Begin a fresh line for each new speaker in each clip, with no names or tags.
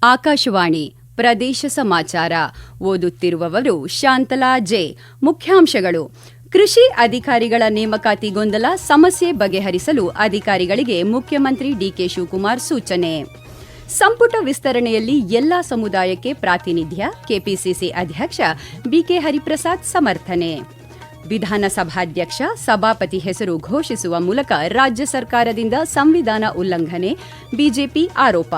ಆಕಾಶವಾಣಿ ಪ್ರದೇಶ ಸಮಾಚಾರ ಓದುತ್ತಿರುವವರು ಶಾಂತಲಾ ಜೆ. ಮುಖ್ಯಾಂಶಗಳು: ಕೃಷಿ ಅಧಿಕಾರಿಗಳ ನೇಮಕಾತಿ ಗೊಂದಲ ಸಮಸ್ಯೆ ಬಗೆಹರಿಸಲು ಅಧಿಕಾರಿಗಳಿಗೆ ಮುಖ್ಯಮಂತ್ರಿ ಡಿಕೆ ಶಿವಕುಮಾರ್ ಸೂಚನೆ. ಸಂಪುಟ ವಿಸ್ತರಣೆಯಲ್ಲಿ ಎಲ್ಲಾ ಸಮುದಾಯಕ್ಕೆ ಪ್ರಾತಿನಿಧ್ಯ ಕೆಪಿಸಿಸಿ ಅಧ್ಯಕ್ಷ ಬಿಕೆ ಹರಿಪ್ರಸಾದ್ ಸಮರ್ಥನೆ. ವಿಧಾನಸಭಾಧ್ಯಕ್ಷ ಸಭಾಪತಿ ಹೆಸರು ಘೋಷಿಸುವ ಮೂಲಕ ರಾಜ್ಯ ಸರ್ಕಾರದಿಂದ ಸಂವಿಧಾನ ಉಲ್ಲಂಘನೆ ಬಿಜೆಪಿ ಆರೋಪ.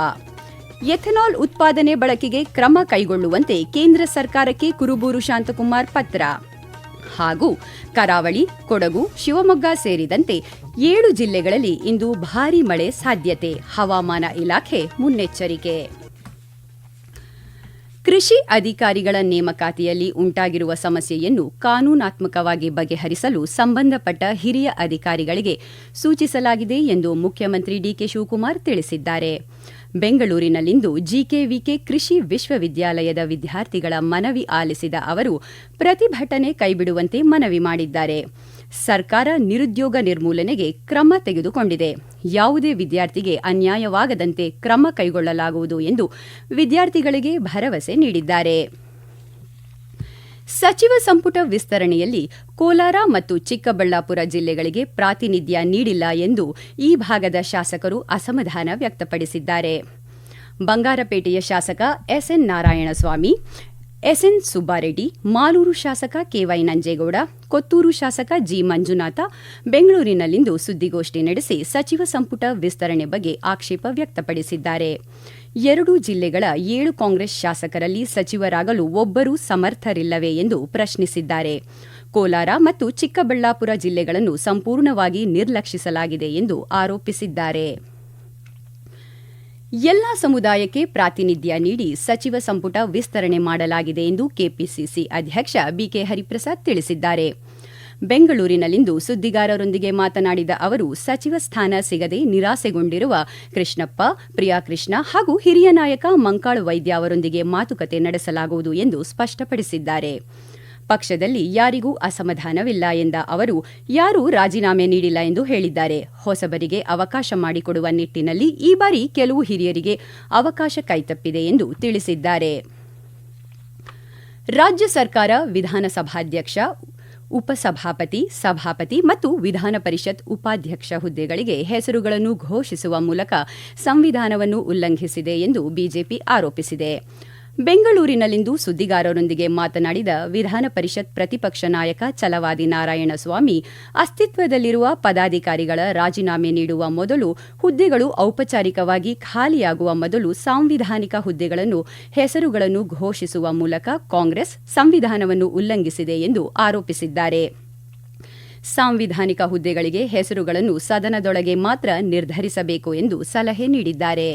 ಎಥೆನಾಲ್ ಉತ್ಪಾದನೆ ಬಳಕೆಗೆ ಕ್ರಮ ಕೈಗೊಳ್ಳುವಂತೆ ಕೇಂದ್ರ ಸರ್ಕಾರಕ್ಕೆ ಕುರುಬೂರು ಶಾಂತಕುಮಾರ್ ಪತ್ರ. ಹಾಗೂ ಕರಾವಳಿ, ಕೊಡಗು, ಶಿವಮೊಗ್ಗ ಸೇರಿದಂತೆ 7 ಜಿಲ್ಲೆಗಳಲ್ಲಿ ಇಂದು ಭಾರೀ ಮಳೆ ಸಾಧ್ಯತೆ, ಹವಾಮಾನ ಇಲಾಖೆ ಮುನ್ನೆಚ್ಚರಿಕೆ. ಕೃಷಿ ಅಧಿಕಾರಿಗಳ ನೇಮಕಾತಿಯಲ್ಲಿ ಉಂಟಾಗಿರುವ ಸಮಸ್ಯೆಯನ್ನು ಕಾನೂನಾತ್ಮಕವಾಗಿ ಬಗೆಹರಿಸಲು ಸಂಬಂಧಪಟ್ಟ ಹಿರಿಯ ಅಧಿಕಾರಿಗಳಿಗೆ ಸೂಚಿಸಲಾಗಿದೆ ಎಂದು ಮುಖ್ಯಮಂತ್ರಿ ಡಿಕೆ ಶಿವಕುಮಾರ್ ತಿಳಿಸಿದ್ದಾರೆ. ಬೆಂಗಳೂರಿನಲ್ಲಿಂದು ಜಿಕೆವಿಕೆ ಕೃಷಿ ವಿಶ್ವವಿದ್ಯಾಲಯದ ವಿದ್ಯಾರ್ಥಿಗಳ ಮನವಿ ಆಲಿಸಿದ ಅವರು ಪ್ರತಿಭಟನೆ ಕೈಬಿಡುವಂತೆ ಮನವಿ ಮಾಡಿದ್ದಾರೆ. ಸರ್ಕಾರ ನಿರುದ್ಯೋಗ ನಿರ್ಮೂಲನೆಗೆ ಕ್ರಮ ತೆಗೆದುಕೊಂಡಿದೆ. ಯಾವುದೇ ವಿದ್ಯಾರ್ಥಿಗೆ ಅನ್ಯಾಯವಾಗದಂತೆ ಕ್ರಮ ಕೈಗೊಳ್ಳಲಾಗುವುದು ಎಂದು ವಿದ್ಯಾರ್ಥಿಗಳಿಗೆ ಭರವಸೆ ನೀಡಿದ್ದಾರೆ. ಸಚಿವ ಸಂಪುಟ ವಿಸ್ತರಣೆಯಲ್ಲಿ ಕೋಲಾರ ಮತ್ತು ಚಿಕ್ಕಬಳ್ಳಾಪುರ ಜಿಲ್ಲೆಗಳಿಗೆ ಪ್ರಾತಿನಿಧ್ಯ ನೀಡಿಲ್ಲ ಎಂದು ಈ ಭಾಗದ ಶಾಸಕರು ಅಸಮಾಧಾನ ವ್ಯಕ್ತಪಡಿಸಿದ್ದಾರೆ. ಬಂಗಾರಪೇಟೆಯ ಶಾಸಕ ಎಸ್ಎನ್ ನಾರಾಯಣಸ್ವಾಮಿ, ಎಸ್ಎನ್ ಸುಬ್ಬಾರೆಡ್ಡಿ, ಮಾಲೂರು ಶಾಸಕ ಕೆವೈ ನಂಜೇಗೌಡ, ಕೊತ್ತೂರು ಶಾಸಕ ಜಿ ಮಂಜುನಾಥ ಬೆಂಗಳೂರಿನಲ್ಲಿಂದು ಸುದ್ದಿಗೋಷ್ಠಿ ನಡೆಸಿ ಸಚಿವ ಸಂಪುಟ ವಿಸ್ತರಣೆ ಬಗ್ಗೆ ಆಕ್ಷೇಪ ವ್ಯಕ್ತಪಡಿಸಿದ್ದಾರೆ. 2 ಜಿಲ್ಲೆಗಳ 7 ಕಾಂಗ್ರೆಸ್ ಶಾಸಕರಲ್ಲಿ ಸಚಿವರಾಗಲು ಒಬ್ಬರೂ ಸಮರ್ಥರಿಲ್ಲವೇ ಎಂದು ಪ್ರಶ್ನಿಸಿದ್ದಾರೆ. ಕೋಲಾರ ಮತ್ತು ಚಿಕ್ಕಬಳ್ಳಾಪುರ ಜಿಲ್ಲೆಗಳನ್ನು ಸಂಪೂರ್ಣವಾಗಿ ನಿರ್ಲಕ್ಷಿಸಲಾಗಿದೆ ಎಂದು ಆರೋಪಿಸಿದ್ದಾರೆ. ಎಲ್ಲಾ ಸಮುದಾಯಕ್ಕೆ ಪ್ರಾತಿನಿಧ್ಯ ನೀಡಿ ಸಚಿವ ಸಂಪುಟ ವಿಸ್ತರಣೆ ಮಾಡಲಾಗಿದೆ ಎಂದು ಕೆಪಿಸಿಸಿ ಅಧ್ಯಕ್ಷ ಬಿಕೆ ಹರಿಪ್ರಸಾದ್ ತಿಳಿಸಿದ್ದಾರೆ. ಬೆಂಗಳೂರಿನಲ್ಲಿಂದು ಸುದ್ದಿಗಾರರೊಂದಿಗೆ ಮಾತನಾಡಿದ ಅವರು, ಸಚಿವ ಸ್ಥಾನ ಸಿಗದೆ ನಿರಾಸೆಗೊಂಡಿರುವ ಕೃಷ್ಣಪ್ಪ, ಪ್ರಿಯಾಕೃಷ್ಣ ಹಾಗೂ ಹಿರಿಯ ನಾಯಕ ಮಂಕಾಳು ವೈದ್ಯ ಅವರೊಂದಿಗೆ ಮಾತುಕತೆ ನಡೆಸಲಾಗುವುದು ಎಂದು ಸ್ಪಷ್ಟಪಡಿಸಿದ್ದಾರೆ. ಪಕ್ಷದಲ್ಲಿ ಯಾರಿಗೂ ಅಸಮಾಧಾನವಿಲ್ಲ ಎಂದ ಅವರು, ಯಾರೂ ರಾಜೀನಾಮೆ ನೀಡಿಲ್ಲ ಎಂದು ಹೇಳಿದ್ದಾರೆ. ಹೊಸಬರಿಗೆ ಅವಕಾಶ ಮಾಡಿಕೊಡುವ ನಿಟ್ಟಿನಲ್ಲಿ ಈ ಬಾರಿ ಕೆಲವು ಹಿರಿಯರಿಗೆ ಅವಕಾಶ ಕೈತಪ್ಪಿದೆ ಎಂದು ತಿಳಿಸಿದ್ದಾರೆ. ರಾಜ್ಯ ಸರ್ಕಾರ ವಿಧಾನಸಭಾಧ್ಯಕ್ಷ, ಉಪಸಭಾಪತಿ, ಸಭಾಪತಿ ಮತ್ತು ವಿಧಾನ ಪರಿಷತ್ ಉಪಾಧ್ಯಕ್ಷ ಹುದ್ದೆಗಳಿಗೆ ಹೆಸರುಗಳನ್ನು ಘೋಷಿಸುವ ಮೂಲಕ ಸಂವಿಧಾನವನ್ನು ಉಲ್ಲಂಘಿಸಿದೆ ಎಂದು ಬಿಜೆಪಿ ಆರೋಪಿಸಿದೆ. ಬೆಂಗಳೂರಿನಲ್ಲಿಂದು ಸುದ್ದಿಗಾರರೊಂದಿಗೆ ಮಾತನಾಡಿದ ವಿಧಾನ ಪರಿಷತ್ ಪ್ರತಿಪಕ್ಷ ನಾಯಕ ಛಲವಾದಿ ನಾರಾಯಣಸ್ವಾಮಿ, ಅಸ್ತಿತ್ವದಲ್ಲಿರುವ ಪದಾಧಿಕಾರಿಗಳ ರಾಜೀನಾಮೆ ನೀಡುವ ಮೊದಲು, ಹುದ್ದೆಗಳು ಔಪಚಾರಿಕವಾಗಿ ಖಾಲಿಯಾಗುವ ಮೊದಲು ಸಾಂವಿಧಾನಿಕ ಹುದ್ದೆಗಳನ್ನು ಹೆಸರುಗಳನ್ನು ಘೋಷಿಸುವ ಮೂಲಕ ಕಾಂಗ್ರೆಸ್ ಸಂವಿಧಾನವನ್ನು ಉಲ್ಲಂಘಿಸಿದೆ ಎಂದು ಆರೋಪಿಸಿದ್ದಾರೆ. ಸಾಂವಿಧಾನಿಕ ಹುದ್ದೆಗಳಿಗೆ ಹೆಸರುಗಳನ್ನು ಸದನದೊಳಗೆ ಮಾತ್ರ ನಿರ್ಧರಿಸಬೇಕು ಎಂದು ಸಲಹೆ ನೀಡಿದ್ದಾರೆ.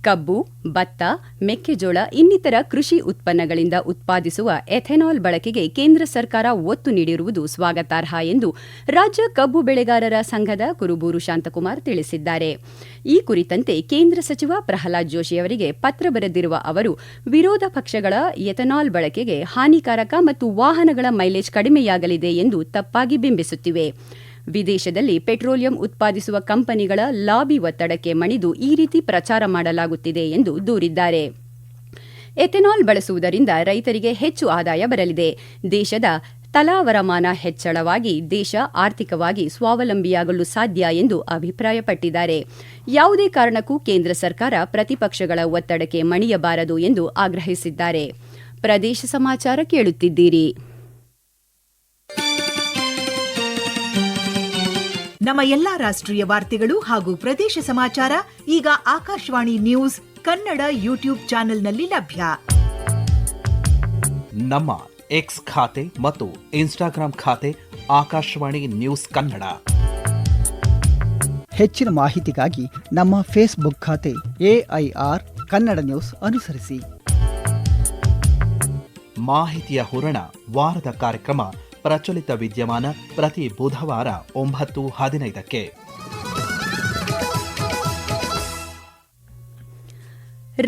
ಕಬ್ಬು, ಭತ್ತ, ಮೆಕ್ಕೆಜೋಳ ಇನ್ನಿತರ ಕೃಷಿ ಉತ್ಪನ್ನಗಳಿಂದ ಉತ್ಪಾದಿಸುವ ಎಥೆನಾಲ್ ಬಳಕೆಗೆ ಕೇಂದ್ರ ಸರ್ಕಾರ ಒತ್ತು ನೀಡಿರುವುದು ಸ್ವಾಗತಾರ್ಹ ಎಂದು ರಾಜ್ಯ ಕಬ್ಬು ಬೆಳೆಗಾರರ ಸಂಘದ ಕುರುಬೂರು ಶಾಂತಕುಮಾರ್ ತಿಳಿಸಿದ್ದಾರೆ. ಈ ಕುರಿತಂತೆ ಕೇಂದ್ರ ಸಚಿವ ಪ್ರಹ್ಲಾದ್ ಜೋಶಿ ಅವರಿಗೆ ಪತ್ರ ಬರೆದಿರುವ ಅವರು, ವಿರೋಧ ಪಕ್ಷಗಳ ಎಥೆನಾಲ್ ಬಳಕೆಗೆ ಹಾನಿಕಾರಕ ಮತ್ತು ವಾಹನಗಳ ಮೈಲೇಜ್ ಕಡಿಮೆಯಾಗಲಿದೆ ಎಂದು ತಪ್ಪಾಗಿ ಬಿಂಬಿಸುತ್ತಿವೆ. ವಿದೇಶದಲ್ಲಿ ಪೆಟ್ರೋಲಿಯಂ ಉತ್ಪಾದಿಸುವ ಕಂಪನಿಗಳ ಲಾಬಿ ಒತ್ತಡಕ್ಕೆ ಮಣಿದು ಈ ರೀತಿ ಪ್ರಚಾರ ಮಾಡಲಾಗುತ್ತಿದೆ ಎಂದು ದೂರಿದ್ದಾರೆ. ಎಥೆನಾಲ್ ಬಳಸುವುದರಿಂದ ರೈತರಿಗೆ ಹೆಚ್ಚು ಆದಾಯ ಬರಲಿದೆ. ದೇಶದ ತಲಾ ವರಮಾನ ಹೆಚ್ಚಳವಾಗಿ ದೇಶ ಆರ್ಥಿಕವಾಗಿ ಸ್ವಾವಲಂಬಿಯಾಗಲು ಸಾಧ್ಯ ಎಂದು ಅಭಿಪ್ರಾಯಪಟ್ಟಿದ್ದಾರೆ. ಯಾವುದೇ ಕಾರಣಕ್ಕೂ ಕೇಂದ್ರ ಸರ್ಕಾರ ಪ್ರತಿಪಕ್ಷಗಳ ಒತ್ತಡಕ್ಕೆ ಮಣಿಯಬಾರದು ಎಂದು ಆಗ್ರಹಿಸಿದ್ದಾರೆ. ಪ್ರದೇಶ ಸಮಾಚಾರ ಕೇಳುತ್ತಿದ್ದೀರಿ.
ನಮ್ಮ ಎಲ್ಲಾ ರಾಷ್ಟ್ರೀಯ ವಾರ್ತೆಗಳು ಹಾಗೂ ಪ್ರದೇಶ ಸಮಾಚಾರ ಈಗ ಆಕಾಶವಾಣಿ ನ್ಯೂಸ್ ಕನ್ನಡ ಯೂಟ್ಯೂಬ್ ಚಾನೆಲ್ನಲ್ಲಿ ಲಭ್ಯ.
ನಮ್ಮ ಎಕ್ಸ್ ಖಾತೆ ಮತ್ತು ಇನ್ಸ್ಟಾಗ್ರಾಂ ಖಾತೆ ಆಕಾಶವಾಣಿ ನ್ಯೂಸ್ ಕನ್ನಡ.
ಹೆಚ್ಚಿನ ಮಾಹಿತಿಗಾಗಿ ನಮ್ಮ ಫೇಸ್ಬುಕ್ ಖಾತೆ AIR ಕನ್ನಡ ನ್ಯೂಸ್ ಅನುಸರಿಸಿ.
ಮಾಹಿತಿಯ ಹೂರಣ ವಾರದ ಕಾರ್ಯಕ್ರಮ ಪ್ರಚಲಿತ ವಿದ್ಯಮಾನ ಪ್ರತಿ ಬುಧವಾರ 9:15ಕ್ಕೆ.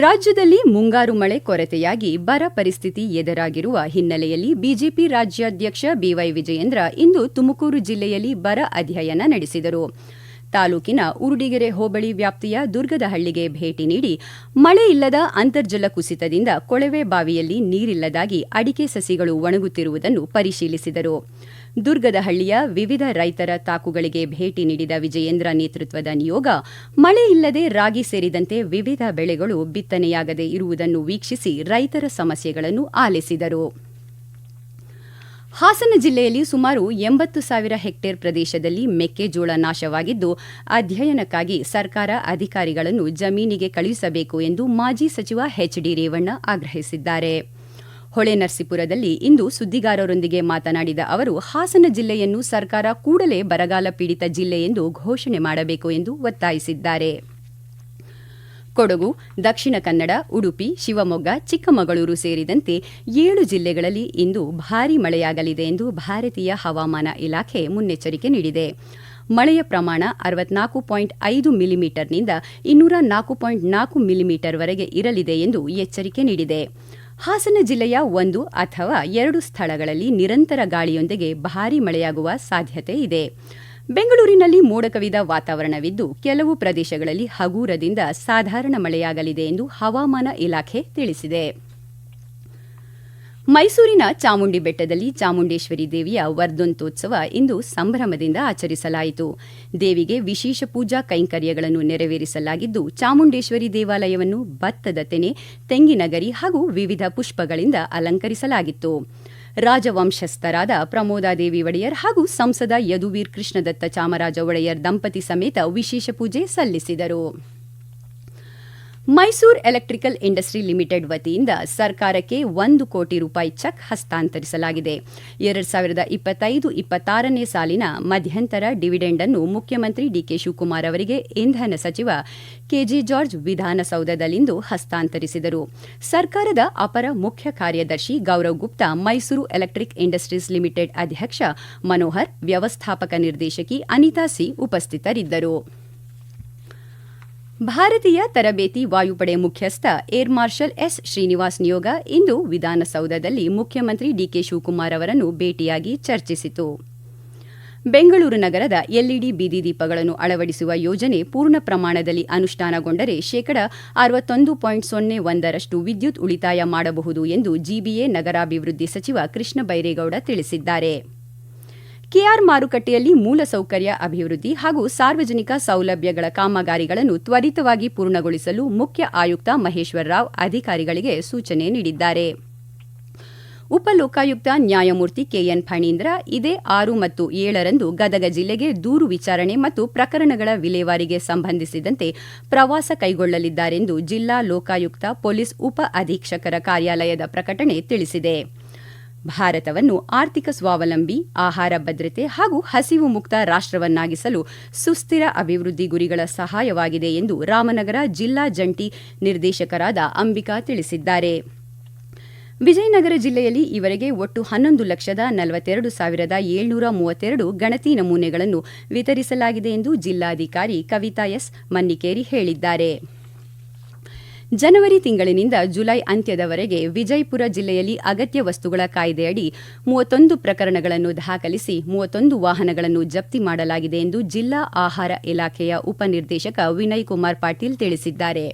ರಾಜ್ಯದಲ್ಲಿ ಮುಂಗಾರು ಮಳೆ ಕೊರತೆಯಾಗಿ ಬರ ಪರಿಸ್ಥಿತಿ ಎದುರಾಗಿರುವ ಹಿನ್ನೆಲೆಯಲ್ಲಿ ಬಿಜೆಪಿ ರಾಜ್ಯಾಧ್ಯಕ್ಷ ಬಿವೈ ವಿಜಯೇಂದ್ರ ಇಂದು ತುಮಕೂರು ಜಿಲ್ಲೆಯಲ್ಲಿ ಬರ ಅಧ್ಯಯನ ನಡೆಸಿದರು. ತಾಲೂಕಿನ ಉರುಡಿಗೆರೆ ಹೋಬಳಿ ವ್ಯಾಪ್ತಿಯ ದುರ್ಗದಹಳ್ಳಿಗೆ ಭೇಟಿ ನೀಡಿ ಮಳೆ ಇಲ್ಲದ ಅಂತರ್ಜಲ ಕುಸಿತದಿಂದ ಕೊಳವೆ ಬಾವಿಯಲ್ಲಿ ನೀರಿಲ್ಲದಾಗಿ ಅಡಿಕೆ ಸಸಿಗಳು ಒಣಗುತ್ತಿರುವುದನ್ನು ಪರಿಶೀಲಿಸಿದರು. ದುರ್ಗದಹಳ್ಳಿಯ ವಿವಿಧ ರೈತರ ತಾಕುಗಳಿಗೆ ಭೇಟಿ ನೀಡಿದ ವಿಜಯೇಂದ್ರ ನೇತೃತ್ವದ ನಿಯೋಗ ಮಳೆ ಇಲ್ಲದೆ ರಾಗಿ ಸೇರಿದಂತೆ ವಿವಿಧ ಬೆಳೆಗಳು ಬಿತ್ತನೆಯಾಗದೆ ಇರುವುದನ್ನು ವೀಕ್ಷಿಸಿ ರೈತರ ಸಮಸ್ಯೆಗಳನ್ನು ಆಲಿಸಿದರು. ಹಾಸನ ಜಿಲ್ಲೆಯಲ್ಲಿ ಸುಮಾರು 80,000 ಹೆಕ್ಟೇರ್ ಪ್ರದೇಶದಲ್ಲಿ ಮೆಕ್ಕೆಜೋಳ ನಾಶವಾಗಿದ್ದು, ಅಧ್ಯಯನಕ್ಕಾಗಿ ಸರ್ಕಾರ ಅಧಿಕಾರಿಗಳನ್ನು ಜಮೀನಿಗೆ ಕಳುಹಿಸಬೇಕು ಎಂದು ಮಾಜಿ ಸಚಿವ ಎಚ್.ಡಿ. ರೇವಣ್ಣ ಆಗ್ರಹಿಸಿದ್ದಾರೆ. ಹೊಳೆನರಸೀಪುರದಲ್ಲಿ ಇಂದು ಸುದ್ದಿಗಾರರೊಂದಿಗೆ ಮಾತನಾಡಿದ ಅವರು, ಹಾಸನ ಜಿಲ್ಲೆಯನ್ನು ಸರ್ಕಾರ ಕೂಡಲೇ ಬರಗಾಲ ಪೀಡಿತ ಜಿಲ್ಲೆ ಎಂದು ಘೋಷಣೆ ಮಾಡಬೇಕು ಎಂದು ಒತ್ತಾಯಿಸಿದ್ದಾರೆ. ಕೊಡಗು, ದಕ್ಷಿಣ ಕನ್ನಡ, ಉಡುಪಿ, ಶಿವಮೊಗ್ಗ, ಚಿಕ್ಕಮಗಳೂರು ಸೇರಿದಂತೆ 7 ಜಿಲ್ಲೆಗಳಲ್ಲಿ ಇಂದು ಭಾರೀ ಮಳೆಯಾಗಲಿದೆ ಎಂದು ಭಾರತೀಯ ಹವಾಮಾನ ಇಲಾಖೆ ಮುನ್ನೆಚ್ಚರಿಕೆ ನೀಡಿದೆ. ಮಳೆಯ ಪ್ರಮಾಣ 64.5 ಮಿಲಿಮೀಟರ್ನಿಂದ 204.4 ಮಿಲಿಮೀಟರ್ವರೆಗೆ ಇರಲಿದೆ ಎಂದು ಎಚ್ಚರಿಕೆ ನೀಡಿದೆ. ಹಾಸನ ಜಿಲ್ಲೆಯ 1 ಅಥವಾ 2 ಸ್ಥಳಗಳಲ್ಲಿ ನಿರಂತರ ಗಾಳಿಯೊಂದಿಗೆ ಭಾರೀ ಮಳೆಯಾಗುವ ಸಾಧ್ಯತೆ ಇದೆ. ಬೆಂಗಳೂರಿನಲ್ಲಿ ಮೋಡ ಕವಿದ ವಾತಾವರಣವಿದ್ದು, ಕೆಲವು ಪ್ರದೇಶಗಳಲ್ಲಿ ಹಗೂರದಿಂದ ಸಾಧಾರಣ ಮಳೆಯಾಗಲಿದೆ ಎಂದು ಹವಾಮಾನ ಇಲಾಖೆ ತಿಳಿಸಿದೆ. ಮೈಸೂರಿನ ಚಾಮುಂಡಿ ಬೆಟ್ಟದಲ್ಲಿ ಚಾಮುಂಡೇಶ್ವರಿ ದೇವಿಯ ವರ್ಧಂತೋತ್ಸವ ಇಂದು ಸಂಭ್ರಮದಿಂದ ಆಚರಿಸಲಾಯಿತು. ದೇವಿಗೆ ವಿಶೇಷ ಪೂಜಾ ಕೈಂಕರ್ಯಗಳನ್ನು ನೆರವೇರಿಸಲಾಗಿದ್ದು, ಚಾಮುಂಡೇಶ್ವರಿ ದೇವಾಲಯವನ್ನು ಭತ್ತದ ತೆನೆ, ತೆಂಗಿನ ಗರಿ ಹಾಗೂ ವಿವಿಧ ಪುಷ್ಪಗಳಿಂದ ಅಲಂಕರಿಸಲಾಗಿತ್ತು. ರಾಜವಂಶಸ್ಥರಾದ ಪ್ರಮೋದಾದೇವಿ ಒಡೆಯರ್ ಹಾಗೂ ಸಂಸದ ಯದುವೀರ್ ಕೃಷ್ಣದತ್ತ ಚಾಮರಾಜ ಒಡೆಯರ್ ದಂಪತಿ ಸಮೇತ ವಿಶೇಷ ಪೂಜೆ ಸಲ್ಲಿಸಿದರು. ಮೈಸೂರು ಎಲೆಕ್ಟ್ರಿಕಲ್ ಇಂಡಸ್ಟ್ರಿ ಲಿಮಿಟೆಡ್ ವತಿಯಿಂದ ಸರ್ಕಾರಕ್ಕೆ 1 ಕೋಟಿ ರೂಪಾಯಿ ಚೆಕ್ ಹಸ್ತಾಂತರಿಸಲಾಗಿದೆ. 2025-26ನೇ ಸಾಲಿನ ಮಧ್ಯಂತರ ಡಿವಿಡೆಂಡ್ ಅನ್ನು ಮುಖ್ಯಮಂತ್ರಿ ಡಿಕೆ ಶಿವಕುಮಾರ್ ಅವರಿಗೆ ಇಂಧನ ಸಚಿವ ಕೆಜೆ ಜಾರ್ಜ್ ವಿಧಾನಸೌಧದಲ್ಲಿಂದು ಹಸ್ತಾಂತರಿಸಿದರು. ಸರ್ಕಾರದ ಅಪರ ಮುಖ್ಯ ಕಾರ್ಯದರ್ಶಿ Gaurav Gupta, Mysuru electric industries limited ಅಧ್ಯಕ್ಷ ಮನೋಹರ್, ವ್ಯವಸ್ಥಾಪಕ ನಿರ್ದೇಶಕಿ ಅನಿತಾ ಸಿ ಉಪಸ್ಥಿತರಿದ್ದರು. ಭಾರತೀಯ ತರಬೇತಿ ವಾಯುಪಡೆ ಮುಖ್ಯಸ್ಥ ಏರ್ ಮಾರ್ಷಲ್ ಎಸ್. ಶ್ರೀನಿವಾಸ್ ನಿಯೋಗ ಇಂದು ವಿಧಾನಸೌಧದಲ್ಲಿ ಮುಖ್ಯಮಂತ್ರಿ ಡಿಕೆ ಶಿವಕುಮಾರ್ ಅವರನ್ನು ಭೇಟಿಯಾಗಿ ಚರ್ಚಿಸಿತು. ಬೆಂಗಳೂರು ನಗರದ ಎಲ್ಇಡಿ ಬೀದಿ ದೀಪಗಳನ್ನು ಅಳವಡಿಸುವ ಯೋಜನೆ ಪೂರ್ಣ ಪ್ರಮಾಣದಲ್ಲಿ ಅನುಷ್ಠಾನಗೊಂಡರೆ 61.01% ವಿದ್ಯುತ್ ಉಳಿತಾಯ ಮಾಡಬಹುದು ಎಂದು ಜಿಬಿಎ ನಗರಾಭಿವೃದ್ಧಿ ಸಚಿವ ಕೃಷ್ಣ ಬೈರೇಗೌಡ ತಿಳಿಸಿದ್ದಾರೆ. ಕೆಆರ್ ಮಾರುಕಟ್ಟೆಯಲ್ಲಿ ಮೂಲಸೌಕರ್ಯ ಅಭಿವೃದ್ಧಿ ಹಾಗೂ ಸಾರ್ವಜನಿಕ ಸೌಲಭ್ಯಗಳ ಕಾಮಗಾರಿಗಳನ್ನು ತ್ವರಿತವಾಗಿ ಪೂರ್ಣಗೊಳಿಸಲು ಮುಖ್ಯ ಆಯುಕ್ತ ಮಹೇಶ್ವರ ರಾವ್ ಅಧಿಕಾರಿಗಳಿಗೆ ಸೂಚನೆ ನೀಡಿದ್ದಾರೆ. ಉಪಲೋಕಾಯುಕ್ತ ನ್ಯಾಯಮೂರ್ತಿ ಕೆಎನ್ ಫಣೀಂದ್ರ ಇದೇ 6 ಮತ್ತು 7ರಂದು ಗದಗ ಜಿಲ್ಲೆಗೆ ದೂರು ವಿಚಾರಣೆ ಮತ್ತು ಪ್ರಕರಣಗಳ ವಿಲೇವಾರಿಗೆ ಸಂಬಂಧಿಸಿದಂತೆ ಪ್ರವಾಸ ಕೈಗೊಳ್ಳಲಿದ್ದಾರೆಂದು ಜಿಲ್ಲಾ ಲೋಕಾಯುಕ್ತ ಪೊಲೀಸ್ ಉಪ ಅಧೀಕ್ಷಕರ ಕಾರ್ಯಾಲಯದ ಪ್ರಕಟಣೆ ತಿಳಿಸಿದೆ. ಭಾರತವನ್ನು ಆರ್ಥಿಕ ಸ್ವಾವಲಂಬಿ, ಆಹಾರ ಭದ್ರತೆ ಹಾಗೂ ಹಸಿವು ಮುಕ್ತ ರಾಷ್ಟ್ರವನ್ನಾಗಿಸಲು ಸುಸ್ಥಿರ ಅಭಿವೃದ್ಧಿ ಗುರಿಗಳ ಸಹಾಯವಾಗಿದೆ ಎಂದು ರಾಮನಗರ ಜಿಲ್ಲಾ ಜಂಟಿ ನಿರ್ದೇಶಕರಾದ ಅಂಬಿಕಾ ತಿಳಿಸಿದ್ದಾರೆ. ವಿಜಯನಗರ ಜಿಲ್ಲೆಯಲ್ಲಿ ಈವರೆಗೆ ಒಟ್ಟು 11,42,732 ಗಣತಿ ನಮೂನೆಗಳನ್ನು ವಿತರಿಸಲಾಗಿದೆ ಎಂದು ಜಿಲ್ಲಾಧಿಕಾರಿ ಕವಿತಾ ಎಸ್. ಮನ್ನಿಕೇರಿ ಹೇಳಿದ್ದಾರೆ. ಜನವರಿ ತಿಂಗಳಿನಿಂದ ಜುಲೈ ಅಂತ್ಯದವರೆಗೆ ವಿಜಯಪುರ ಜಿಲ್ಲೆಯಲ್ಲಿ ಅಗತ್ಯ ವಸ್ತುಗಳ ಕಾಯ್ದೆಯಡಿ 31 ಪ್ರಕರಣಗಳನ್ನು ದಾಖಲಿಸಿ 31 ವಾಹನಗಳನ್ನು ಜಪ್ತಿ ಮಾಡಲಾಗಿದೆ ಎಂದು ಜಿಲ್ಲಾ ಆಹಾರ ಇಲಾಖೆಯ ಉಪನಿರ್ದೇಶಕ ವಿನಯ್ ಕುಮಾರ್ ಪಾಟೀಲ್ ತಿಳಿಸಿದ್ದಾರೆ.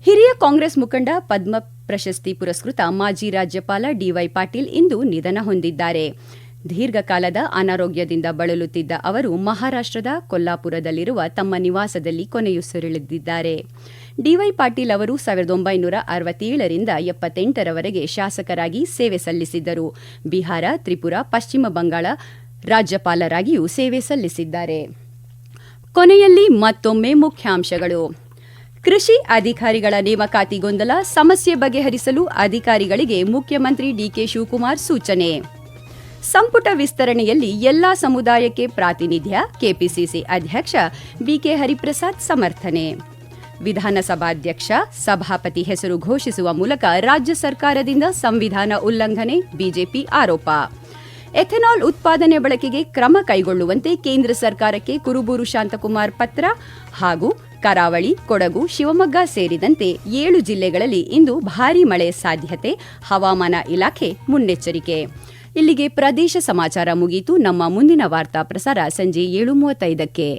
ಹಿರಿಯ ಕಾಂಗ್ರೆಸ್ ಮುಖಂಡ ಪದ್ಮ ಪ್ರಶಸ್ತಿ ಪುರಸ್ಕೃತ ಮಾಜಿ ರಾಜ್ಯಪಾಲ ಡಿವೈ ಪಾಟೀಲ್ ಇಂದು ನಿಧನ ಹೊಂದಿದ್ದಾರೆ. ದೀರ್ಘಕಾಲದ ಅನಾರೋಗ್ಯದಿಂದ ಬಳಲುತ್ತಿದ್ದ ಅವರು ಮಹಾರಾಷ್ಟ್ರದ ಕೊಲ್ಲಾಪುರದಲ್ಲಿರುವ ತಮ್ಮ ನಿವಾಸದಲ್ಲಿ ಕೊನೆಯುಸಿರೆಳೆದಿದ್ದಾರೆ. ಡಿವೈ ಪಾಟೀಲ್ ಅವರು 1967ರಿಂದ 78ರವರೆಗೆ ಶಾಸಕರಾಗಿ ಸೇವೆ ಸಲ್ಲಿಸಿದ್ದರು. ಬಿಹಾರ, ತ್ರಿಪುರ, ಪಶ್ಚಿಮ ಬಂಗಾಳ ರಾಜ್ಯಪಾಲರಾಗಿಯೂ ಸೇವೆ ಸಲ್ಲಿಸಿದ್ದಾರೆ. ಕೊನೆಯಲ್ಲಿ ಮತ್ತೊಮ್ಮೆ ಮುಖ್ಯಾಂಶಗಳು. ಕೃಷಿ ಅಧಿಕಾರಿಗಳ ನೇಮಕಾತಿ ಗೊಂದಲ ಸಮಸ್ಯೆ ಬಗೆಹರಿಸಲು ಅಧಿಕಾರಿಗಳಿಗೆ ಮುಖ್ಯಮಂತ್ರಿ ಡಿಕೆ ಶಿವಕುಮಾರ್ ಸೂಚನೆ. ಸಂಪುಟ ವಿಸ್ತರಣೆಯಲ್ಲಿ ಎಲ್ಲಾ ಸಮುದಾಯಕ್ಕೆ ಪ್ರಾತಿನಿಧ್ಯ, ಕೆಪಿಸಿಸಿ ಅಧ್ಯಕ್ಷ ಬಿಕೆ ಹರಿಪ್ರಸಾದ್ ಸಮರ್ಥನೆ. ವಿಧಾನಸಭಾಧ್ಯಕ್ಷ, ಸಭಾಪತಿ ಹೆಸರು ಘೋಷಿಸುವ ಮೂಲಕ ರಾಜ್ಯ ಸರ್ಕಾರದಿಂದ ಸಂವಿಧಾನ ಉಲ್ಲಂಘನೆ, ಬಿಜೆಪಿ ಆರೋಪ. ಎಥೆನಾಲ್ ಉತ್ಪಾದನೆ ಬಳಕೆಗೆ ಕ್ರಮ ಕೈಗೊಳ್ಳುವಂತೆ ಕೇಂದ್ರ ಸರ್ಕಾರಕ್ಕೆ ಕುರುಬೂರು ಶಾಂತಕುಮಾರ್ ಪತ್ರ. ಹಾಗೂ ಕರಾವಳಿ, ಕೊಡಗು, ಶಿವಮೊಗ್ಗ ಸೇರಿದಂತೆ 7 ಜಿಲ್ಲೆಗಳಲ್ಲಿ ಇಂದು ಭಾರೀ ಮಳೆ ಸಾಧ್ಯತೆ, ಹವಾಮಾನ ಇಲಾಖೆ ಮುನ್ನೆಚ್ಚರಿಕೆ. ಇಲ್ಲಿಗೆ ಪ್ರದೇಶ ಸಮಾಚಾರ ಮುಗಿಯಿತು. ನಮ್ಮ ಮುಂದಿನ ವಾರ್ತಾ ಪ್ರಸಾರ ಸಂಜೆ 7:35ಕ್ಕೆ.